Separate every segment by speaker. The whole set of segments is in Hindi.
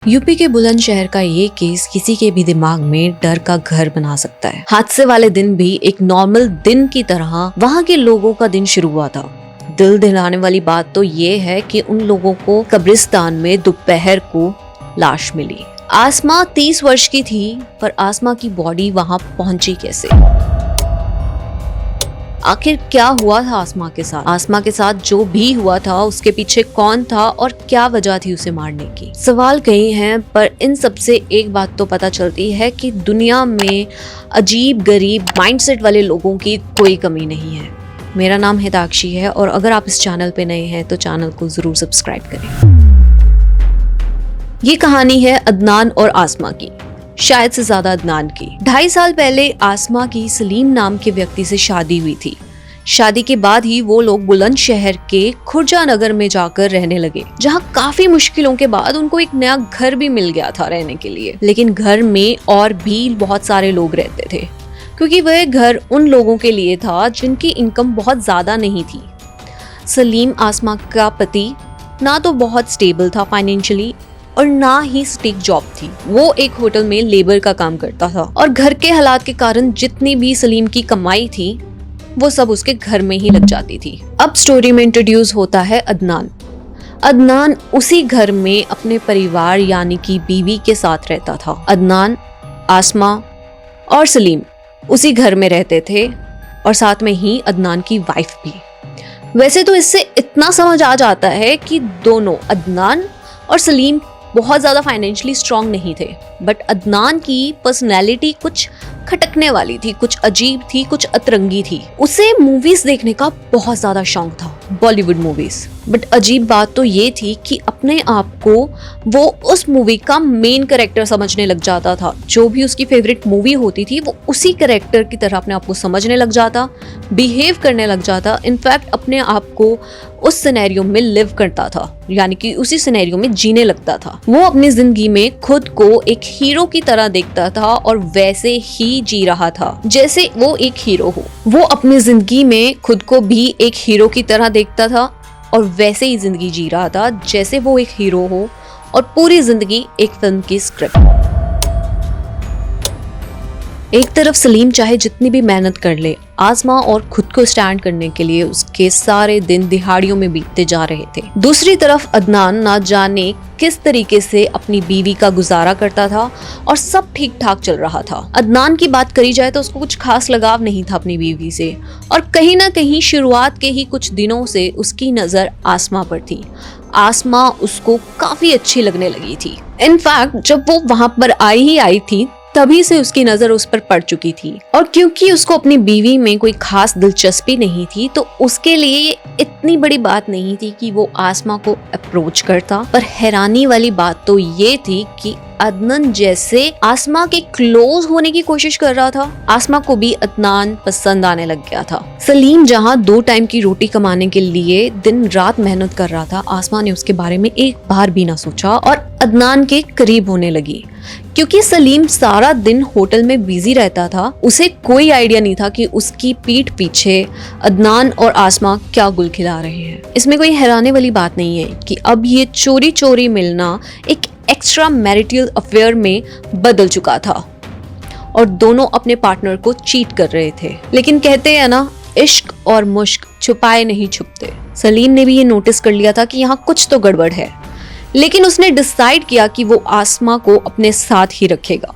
Speaker 1: यूपी के बुलंदशहर का ये केस किसी के भी दिमाग में डर का घर बना सकता है। हादसे वाले दिन भी एक नॉर्मल दिन की तरह वहाँ के लोगों का दिन शुरू हुआ था। दिल दहलाने वाली बात तो ये है कि उन लोगों को कब्रिस्तान में दोपहर को लाश मिली। आसमा 30 वर्ष की थी, पर आसमा की बॉडी वहाँ पहुंची कैसे? आखिर क्या हुआ था आसमा के साथ? आसमा के साथ जो भी हुआ था उसके पीछे कौन था और क्या वजह थी उसे मारने की? सवाल कई हैं, पर इन सब से एक बात तो पता चलती है कि दुनिया में अजीब गरीब माइंडसेट वाले लोगों की कोई कमी नहीं है। मेरा नाम हिताक्षी है और अगर आप इस चैनल पे नए हैं तो चैनल को जरूर सब्सक्राइब करें। ये कहानी है अदनान और आसमा की, शायद से ज्यादा अदनान की। 2.5 साल पहले आसमा की सलीम नाम के व्यक्ति से शादी हुई थी। शादी के बाद ही वो लोग बुलंदशहर के खुर्जा नगर में जाकर रहने लगे, जहाँ काफी मुश्किलों के बाद उनको एक नया घर भी मिल गया था रहने के लिए। लेकिन घर में और भी बहुत सारे लोग रहते थे, क्योंकि वह घर उन लोगों के लिए था जिनकी इनकम बहुत ज्यादा नहीं थी। सलीम आसमा का पति ना तो बहुत स्टेबल था फाइनेंशियली और ना ही स्टिक जॉब थी। वो एक होटल में लेबर का काम करता था और घर के हालात के कारण जितनी भी सलीम की कमाई थी वो सब उसके घर में ही लग जाती थी। अब स्टोरी में इंट्रोड्यूस होता है अदनान। अदनान उसी घर में अपने परिवार यानी कि बीवी के साथ रहता था। अदनान, आसमा और सलीम उसी घर में रहते थे और साथ में ही अदनान की वाइफ भी। वैसे तो इससे इतना समझ आ जाता है कि दोनों अदनान और सलीम बहुत ज्यादा फाइनेंशियली स्ट्रांग नहीं थे, बट अदनान की पर्सनैलिटी कुछ खटकने वाली थी, कुछ अजीब थी, कुछ अतरंगी थी। उसे मूवीज देखने का बहुत ज्यादा शौक था, बॉलीवुड मूवीज। बट अजीब बात तो ये थी कि अपने आप को वो उस मूवी का मेन कैरेक्टर समझने लग जाता था। जो भी उसकी फेवरेट मूवी होती थी वो उसी कैरेक्टर की तरह अपने आप को समझने लग जाता, बिहेव करने लग जाता, इनफैक्ट अपने आप को उस सिनेरियो में लिव करता था, यानी कि उसी सिनेरियो में जीने लगता था। वो अपनी जिंदगी में खुद को एक हीरो की तरह देखता था और वैसे ही जी रहा था जैसे वो एक हीरो हो। वो अपनी जिंदगी में खुद को भी एक हीरो की तरह देखता था और वैसे ही जिंदगी जी रहा था जैसे वो एक हीरो हो, और पूरी जिंदगी एक फिल्म की स्क्रिप्ट। एक तरफ सलीम चाहे जितनी भी मेहनत कर ले, आसमा और खुद को स्टैंड करने के लिए उसके सारे दिन दिहाड़ियों में बीतते जा रहे थे। दूसरी तरफ अदनान ना जाने किस तरीके से अपनी बीवी का गुजारा करता था और सब ठीक ठाक चल रहा था। अदनान की बात करी जाए तो उसको कुछ खास लगाव नहीं था अपनी बीवी से, और कहीं ना कहीं शुरुआत के ही कुछ दिनों से उसकी नजर आसमा पर थी। आसमा उसको काफी अच्छी लगने लगी थी। इनफैक्ट जब वो वहां पर आई थी तभी से उसकी नजर उस पर पड़ चुकी थी, और क्योंकि उसको अपनी बीवी में कोई खास दिलचस्पी नहीं थी तो उसके लिए ये इतनी बड़ी बात नहीं थी कि वो आसमा को अप्रोच करता। पर हैरानी वाली बात तो ये थी कि अदनान जैसे आसमा के क्लोज होने की कोशिश कर रहा था, आसमा को भी अदनान पसंद आने लग गया था। सलीम जहाँ 2 टाइम की रोटी कमाने के लिए दिन रात मेहनत कर रहा था, आसमा ने उसके बारे में एक बार भी ना सोचा और अदनान के करीब होने लगी। क्योंकि सलीम सारा दिन होटल में बिजी रहता था, उसे कोई आइडिया नहीं था कि उसकी पीठ पीछे अदनान और आसमा क्या गुल खिला रहे हैं। इसमें कोई हैरानी वाली बात नहीं है कि अब ये चोरी चोरी मिलना एक एक्स्ट्रा मैरिटल अफेयर में बदल चुका था और दोनों अपने पार्टनर को चीट कर रहे थे। लेकिन कहते हैं ना, इश्क और मुश्क छुपाए नहीं छुपते। सलीम ने भी ये नोटिस कर लिया था कि यहाँ कुछ तो गड़बड़ है, लेकिन उसने डिसाइड किया कि वो आसमा को अपने साथ ही रखेगा।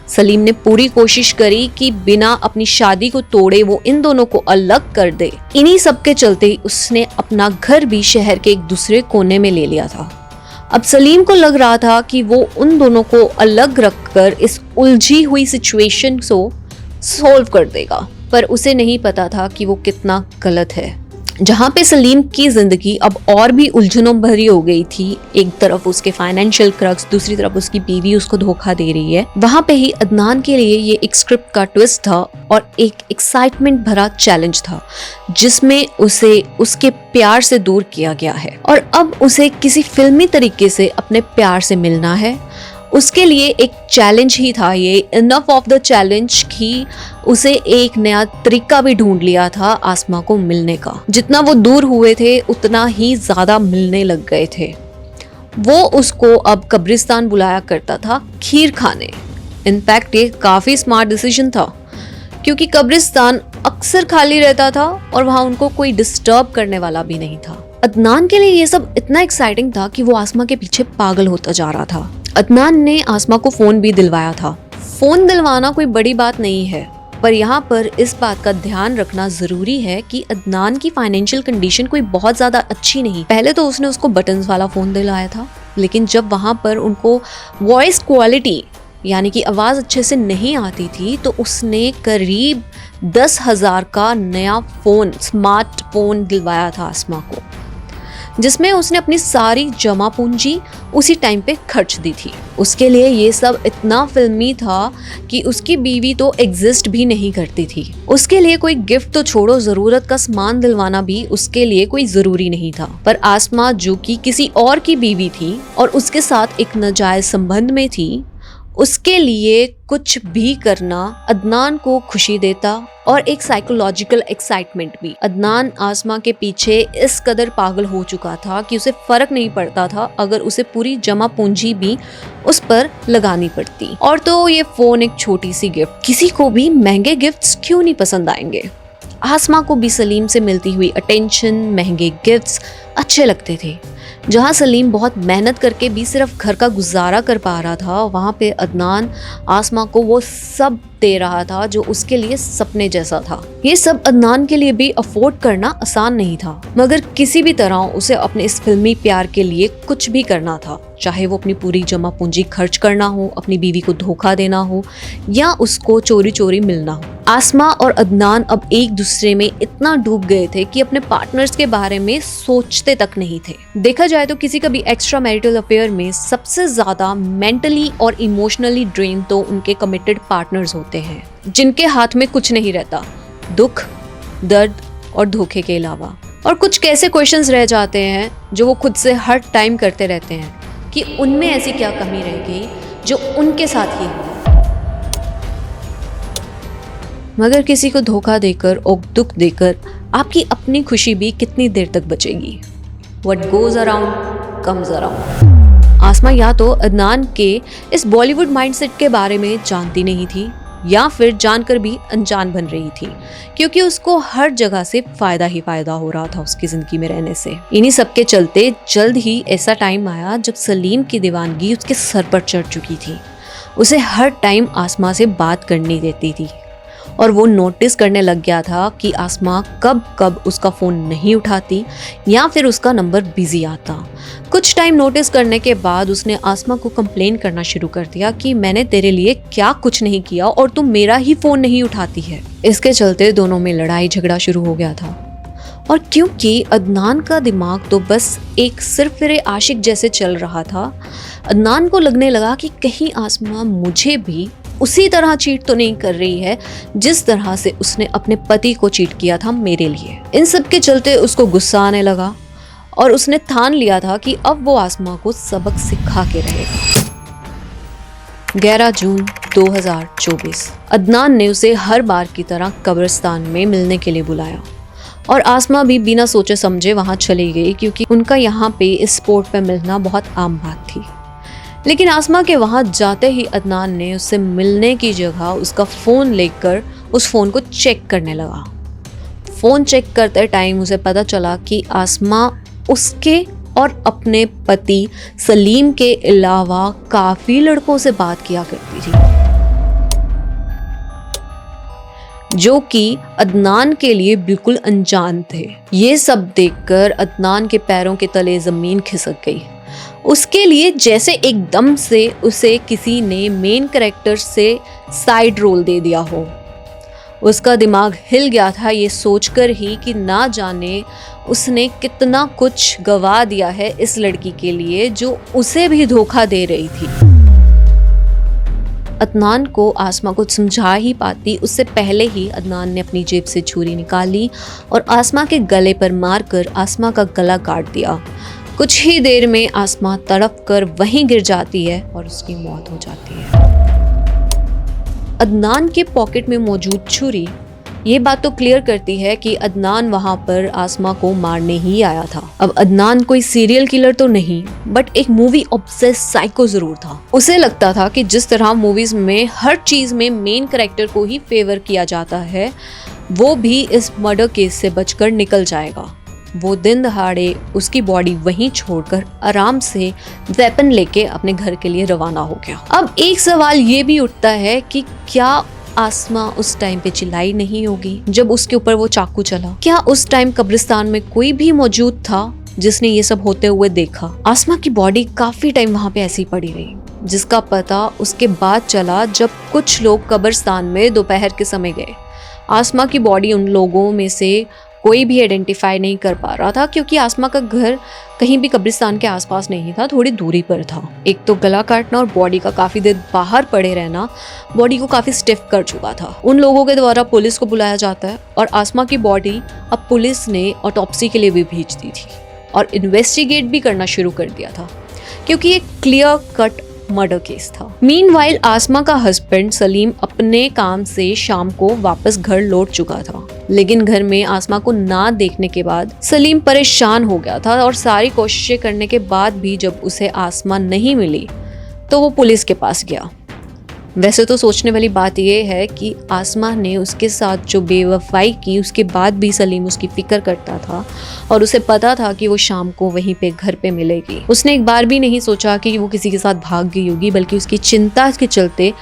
Speaker 1: सलीम ने पूरी कोशिश करी कि बिना अपनी शादी को तोड़े वो इन दोनों को अलग कर दे। इन्हीं सब के चलते उसने अपना घर भी शहर के एक दूसरे कोने में ले लिया था। अब सलीम को लग रहा था कि वो उन दोनों को अलग रखकर इस उलझी हुई सिचुएशन को सॉल्व कर देगा, पर उसे नहीं पता था कि वो कितना गलत है। जहाँ पे सलीम की जिंदगी अब और भी उलझनों भरी हो गई थी, एक तरफ उसके फाइनेंशियल क्रक्स, दूसरी तरफ उसकी बीवी उसको धोखा दे रही है, वहाँ पे ही अदनान के लिए ये एक स्क्रिप्ट का ट्विस्ट था और एक एक्साइटमेंट भरा चैलेंज था जिसमें उसे उसके प्यार से दूर किया गया है और अब उसे किसी फिल्मी तरीके से अपने प्यार से मिलना है। उसके लिए एक चैलेंज ही था ये, इनफ ऑफ द चैलेंज कि उसे एक नया तरीका भी ढूंढ लिया था आसमा को मिलने का। जितना वो दूर हुए थे उतना ही ज्यादा मिलने लग गए थे। वो उसको अब कब्रिस्तान बुलाया करता था खीर खाने। इनफैक्ट ये काफी स्मार्ट डिसीजन था, क्योंकि कब्रिस्तान अक्सर खाली रहता था और वहां उनको कोई डिस्टर्ब करने वाला भी नहीं था। अदनान के लिए ये सब इतना एक्साइटिंग था कि वो आसमा के पीछे पागल होता जा रहा था। अदनान ने आसमा को फोन भी दिलवाया था। फोन दिलवाना कोई बड़ी बात नहीं है, पर यहाँ पर इस बात का ध्यान रखना जरूरी है कि अदनान की फाइनेंशियल कंडीशन कोई बहुत ज्यादा अच्छी नहीं। पहले तो उसने उसको बटन्स वाला फोन दिलाया था, लेकिन जब वहाँ पर उनको वॉइस क्वालिटी यानी कि आवाज अच्छे से नहीं आती थी, तो उसने करीब 10,000 का नया फोन, स्मार्टफोन दिलवाया था आसमा को, जिसमें उसने अपनी सारी जमा पूंजी उसी टाइम पे खर्च दी थी। उसके लिए ये सब इतना फिल्मी था कि उसकी बीवी तो एग्जिस्ट भी नहीं करती थी। उसके लिए कोई गिफ्ट तो छोड़ो, जरूरत का सामान दिलवाना भी उसके लिए कोई जरूरी नहीं था। पर आसमा, जो कि किसी और की बीवी थी और उसके साथ एक नाजायज संबंध में थी, उसके लिए कुछ भी करना अदनान को खुशी देता और एक साइकोलॉजिकल एक्साइटमेंट भी। अदनान आसमा के पीछे इस कदर पागल हो चुका था कि उसे फर्क नहीं पड़ता था अगर उसे पूरी जमा पूंजी भी उस पर लगानी पड़ती। और तो ये फोन एक छोटी सी गिफ्ट, किसी को भी महंगे गिफ्ट्स क्यों नहीं पसंद आएंगे। आसमा को भी सलीम से मिलती हुई अटेंशन, महंगे गिफ्ट्स अच्छे लगते थे। जहाँ सलीम बहुत मेहनत करके भी सिर्फ घर का गुजारा कर पा रहा था, वहाँ पे अदनान आसमा को वो सब दे रहा था जो उसके लिए सपने जैसा था। ये सब अदनान के लिए भी अफोर्ड करना आसान नहीं था, मगर किसी भी तरह उसे अपने इस फिल्मी प्यार के लिए कुछ भी करना था, चाहे वो अपनी पूरी जमा पूंजी खर्च करना हो, अपनी बीवी को धोखा देना हो, या उसको चोरी चोरी मिलना हो। आसमा और अदनान अब एक दूसरे में इतना डूब गए थे कि अपने पार्टनर्स के बारे में सोचते तक नहीं थे। देखा जाए तो किसी का भी एक्स्ट्रा मैरिटल अफेयर में सबसे ज्यादा मेंटली और इमोशनली ड्रेन तो उनके कमिटेड पार्टनर्स होते हैं, जिनके हाथ में कुछ नहीं रहता दुख, दर्द और धोखे के अलावा। और कुछ कैसे क्वेश्चंस रह जाते हैं जो वो खुद से हर टाइम करते रहते हैं कि उनमें ऐसी क्या कमी रह गई जो उनके साथ ही हुआ। मगर किसी को धोखा देकर और दुख देकर आपकी अपनी खुशी भी कितनी देर तक बचेगी। What goes around comes around। आसमा या तो अदनान के इस बॉलीवुड माइंडसेट के बारे में जानती नहीं थी, या फिर जानकर भी अनजान बन रही थी, क्योंकि उसको हर जगह से फायदा ही फायदा हो रहा था उसकी जिंदगी में रहने से। इन्हीं सब के चलते जल्द ही ऐसा टाइम आया जब सलीम की दीवानगी उसके सर पर चढ़ चुकी थी। उसे हर टाइम आसमा से बात करनी देती थी और वो नोटिस करने लग गया था कि आसमा कब कब उसका फ़ोन नहीं उठाती या फिर उसका नंबर बिजी आता। कुछ टाइम नोटिस करने के बाद उसने आसमा को कंप्लेन करना शुरू कर दिया कि मैंने तेरे लिए क्या कुछ नहीं किया और तू मेरा ही फ़ोन नहीं उठाती है। इसके चलते दोनों में लड़ाई झगड़ा शुरू हो गया था। और क्योंकि अदनान का दिमाग तो बस एक सिर्फ मेरे आशिक जैसे चल रहा था, अदनान को लगने लगा कि कहीं आसमा मुझे भी उसी तरह चीट तो नहीं कर रही है जिस तरह से उसने अपने पति को चीट किया था मेरे लिए। इन सब के चलते उसको गुस्सा आने लगा और उसने ठान लिया था कि अब वो आसमा को सबक सिखा के रहेगा। 11 जून 2024 अदनान ने उसे हर बार की तरह कब्रिस्तान में मिलने के लिए बुलाया और आसमा भी बिना सोचे समझे वहां चली गई, क्योंकि उनका यहाँ पे इस स्पॉट पे मिलना बहुत आम बात थी। लेकिन आसमा के वहां जाते ही अदनान ने उससे मिलने की जगह उसका फ़ोन लेकर उस फ़ोन को चेक करने लगा। फ़ोन चेक करते टाइम उसे पता चला कि आसमा उसके और अपने पति सलीम के अलावा काफ़ी लड़कों से बात किया करती थी, जो कि अदनान के लिए बिल्कुल अनजान थे। ये सब देखकर अदनान के पैरों के तले ज़मीन खिसक गई। उसके लिए जैसे एकदम से उसे किसी ने मेन कैरेक्टर से साइड रोल दे दिया हो। उसका दिमाग हिल गया था ये सोचकर ही कि ना जाने उसने कितना कुछ गवा दिया है इस लड़की के लिए जो उसे भी धोखा दे रही थी। अदनान को आसमा कुछ समझा ही पाती उससे पहले ही अदनान ने अपनी जेब से छुरी निकाली और आसमा के गले पर मारकर आसमा का गला काट दिया। कुछ ही देर में आसमा तड़प कर वहीं गिर जाती है और उसकी मौत हो जाती है। अदनान के पॉकेट में मौजूद छुरी ये बात तो क्लियर करती है कि अदनान वहां पर आसमा को मारने ही आया था। अब अदनान कोई सीरियल किलर तो नहीं, बट एक मूवी ऑब्सेस साइको जरूर था। उसे लगता था कि जिस तरह मूवीज में हर चीज में मेन कैरेक्टर को ही फेवर किया जाता है, वो भी इस मर्डर केस से बचकर निकल जाएगा। वो दिन दहाड़े उसकी बॉडी वहीं छोड़कर आराम से वेपन लेके अपने घर के लिए रवाना हो गया। अब एक सवाल ये भी उठता है कि क्या आसमा उस टाइम पे चिल्लाई नहीं होगी जब उसके ऊपर वो चाकू चला? क्या उस टाइम कब्रिस्तान में कोई भी मौजूद था जिसने ये सब होते हुए देखा? आसमा की बॉडी काफी टाइम वहां पे ऐसी पड़ी रही, जिसका पता उसके बाद चला जब कुछ लोग कब्रिस्तान में दोपहर के समय गए। आसमा की बॉडी उन लोगों में से कोई भी आइडेंटिफाई नहीं कर पा रहा था, क्योंकि आसमा का घर कहीं भी कब्रिस्तान के आसपास नहीं था, थोड़ी दूरी पर था। एक तो गला काटना और बॉडी का काफी देर बाहर पड़े रहना बॉडी को काफी स्टिफ कर चुका था। उन लोगों के द्वारा पुलिस को बुलाया जाता है और आसमा की बॉडी अब पुलिस ने ऑटोप्सी के लिए भी भेज दी थी और इन्वेस्टिगेट भी करना शुरू कर दिया था, क्योंकि एक क्लियर कट मर्डर केस था। मीनवाइल आसमा का हस्बैंड सलीम अपने काम से शाम को वापस घर लौट चुका था, लेकिन घर में आसमा को ना देखने के बाद सलीम परेशान हो गया था और सारी कोशिशें करने के बाद भी जब उसे आसमा नहीं मिली तो वो पुलिस के पास गया। वैसे तो सोचने वाली बात यह है कि आसमा ने उसके साथ जो बेवफाई की उसके बाद भी सलीम उसकी फिक्र करता था और उसे पता था कि वो शाम को वहीं पे घर पे मिलेगी। उसने एक बार भी नहीं सोचा कि वो किसी के साथ भाग गई होगी, बल्कि उसकी चिंता के चलते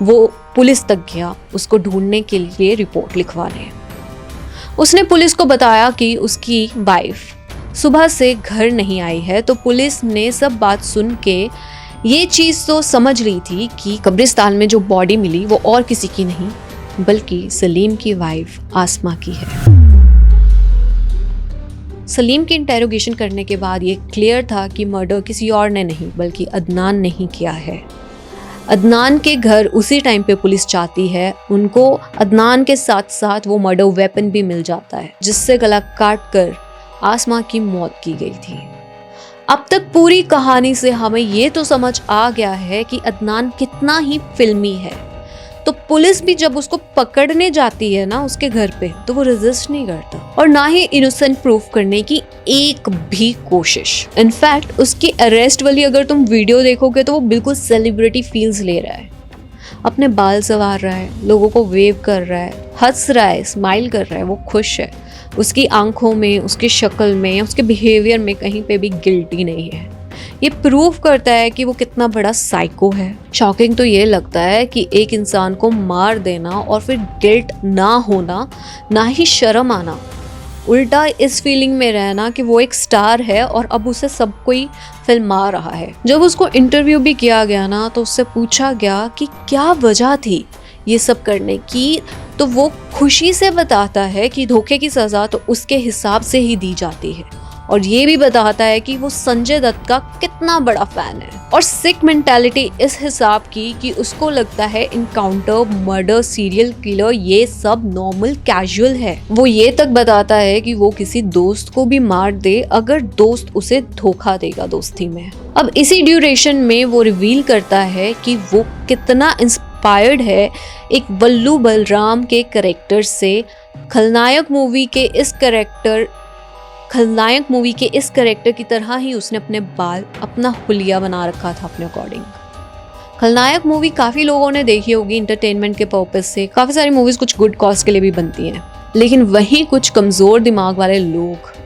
Speaker 1: वो पुलिस तक गया उसको ढूंढने के लिए रिपोर्ट लिखवाने। उसने पुलिस को बताया कि उसकी वाइफ सुबह से घर नहीं आई है, तो पुलिस ने सब बात सुन के ये चीज़ तो समझ ली थी कि कब्रिस्तान में जो बॉडी मिली वो और किसी की नहीं बल्कि सलीम की वाइफ आसमा की है। सलीम की इंटेरोगेशन करने के बाद ये क्लियर था कि मर्डर किसी और ने नहीं बल्कि अदनान ने ही किया है। अदनान के घर उसी टाइम पे पुलिस जाती है, उनको अदनान के साथ साथ वो मर्डर वेपन भी मिल जाता है जिससे गला काट कर आसमा की मौत की गई थी। अब तक पूरी कहानी से हमें ये तो समझ आ गया है कि अदनान कितना ही फिल्मी है, तो पुलिस भी जब उसको पकड़ने जाती है ना उसके घर पे, तो वो रेजिस्ट नहीं करता और ना ही इनोसेंट प्रूफ करने की एक भी कोशिश। इनफैक्ट उसकी अरेस्ट वाली अगर तुम वीडियो देखोगे तो वो बिल्कुल सेलिब्रिटी फील्स ले रहा है, अपने बाल संवार रहा है, लोगों को वेव कर रहा है, हंस रहा है, स्माइल कर रहा है, वो खुश है। उसकी आंखों में, उसकी शक्ल में, उसके बिहेवियर में कहीं पे भी गिल्टी नहीं है। ये प्रूफ करता है कि वो कितना बड़ा साइको है। शॉकिंग तो ये लगता है कि एक इंसान को मार देना और फिर गिल्ट ना होना, ना ही शर्म आना, उल्टा इस फीलिंग में रहना कि वो एक स्टार है और अब उसे सब कोई फिल्मा रहा है। जब उसको इंटरव्यू भी किया गया ना तो उससे पूछा गया कि क्या वजह थी ये सब करने की, तो वो खुशी से बताता है कि धोखे की सज़ा तो उसके हिसाब से ही दी जाती है और ये भी बताता है कि वो संजय दत्त का कितना बड़ा फैन है। और सिक मेंटालिटी इस हिसाब की कि उसको लगता है इनकाउंटर, मर्डर, सीरियल किलर ये सब नॉर्मल कैजुअल है। वो ये तक बताता है कि वो किसी दोस्त को भी मार दे अगर दोस्त उसे धोखा देगा दोस्ती में। अब इसी ड्यूरेशन में वो रिवील करता है कि वो कितना इंस्पायर्ड है एक बल्लू बलराम के कैरेक्टर से। खलनायक मूवी के इस कैरेक्टर की तरह ही उसने अपने बाल, अपना हुलिया बना रखा था अपने अकॉर्डिंग। खलनायक मूवी काफ़ी लोगों ने देखी होगी इंटरटेनमेंट के पर्पज से। काफ़ी सारी मूवीज़ कुछ गुड कॉज के लिए भी बनती हैं, लेकिन वहीं कुछ कमज़ोर दिमाग वाले लोग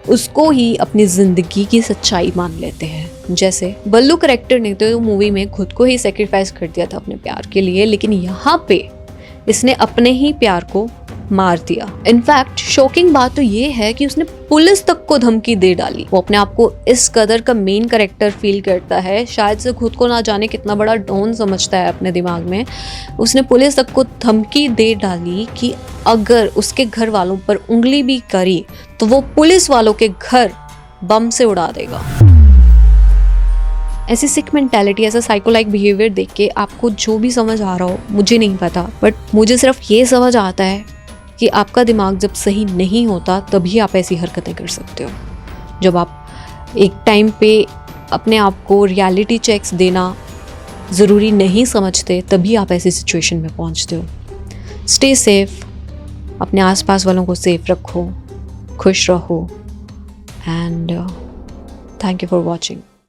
Speaker 1: उसको ही अपनी ज़िंदगी की सच्चाई मान लेते हैं। जैसे बल्लू कैरेक्टर ने तो मूवी में खुद को ही सेक्रीफाइस कर दिया था अपने प्यार के लिए, लेकिन यहाँ पे इसने अपने ही प्यार को मार दिया। इनफैक्ट शॉकिंग बात तो ये है कि उसने पुलिस तक को धमकी दे डाली। वो अपने आप को इस कदर का मेन कैरेक्टर फील करता है, शायद से खुद को ना जाने कितना बड़ा डॉन समझता है अपने दिमाग में। उसने पुलिस तक को धमकी दे डाली कि अगर उसके घर वालों पर उंगली भी करी तो वो पुलिस वालों के घर बम से उड़ा देगा। ऐसी सिक मेंटालिटी, ऐसा साइकोलाइक बिहेवियर देख के आपको जो भी समझ आ रहा हो मुझे नहीं पता, बट मुझे सिर्फ ये समझ आता है कि आपका दिमाग जब सही नहीं होता तभी आप ऐसी हरकतें कर सकते हो। जब आप एक टाइम पे अपने आप को रियलिटी चेक्स देना ज़रूरी नहीं समझते तभी आप ऐसी सिचुएशन में पहुंचते हो। स्टे सेफ, अपने आसपास वालों को सेफ रखो, खुश रहो and thank you for watching.